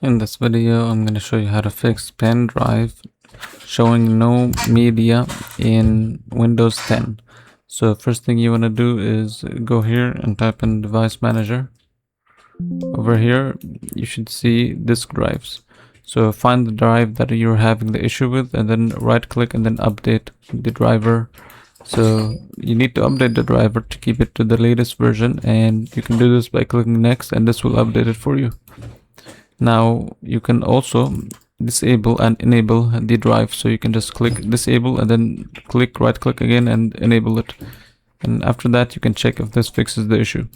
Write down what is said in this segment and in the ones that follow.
In this video, I'm going to show you how to fix pen drive showing no media in Windows 10. So first thing you want to do is go here and type in device manager. Over here, you should see disk drives. So find the drive that you're having the issue with and then right click and then update the driver. So you need to update the driver to keep it to the latest version, and you can do this by clicking next and this will update it for you. Now you can also disable and enable the drive, so you can just click disable and then right click again and enable it, and after that you can check if this fixes the issue.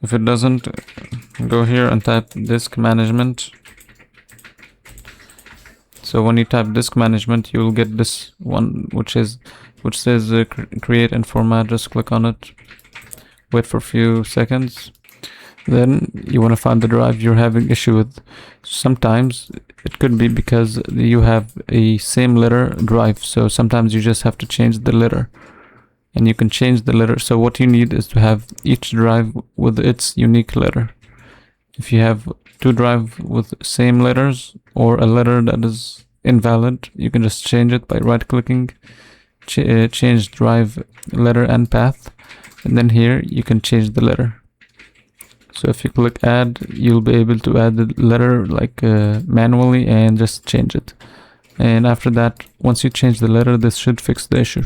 If it doesn't, go here and type disk management. So when you type disk management, you will get this one which says create and format. Just click on it, wait for a few seconds. Then you want to find the drive you're having issue with. Sometimes it could be because you have a same letter drive, so sometimes you just have to change the letter, and you can change the letter. So what you need is to have each drive with its unique letter. If you have two drives with same letters or a letter that is invalid, you can just change it by right clicking, change drive letter and path, and then here you can change the letter. So if you click add, you'll be able to add the letter manually and just change it. And after that, once you change the letter, this should fix the issue.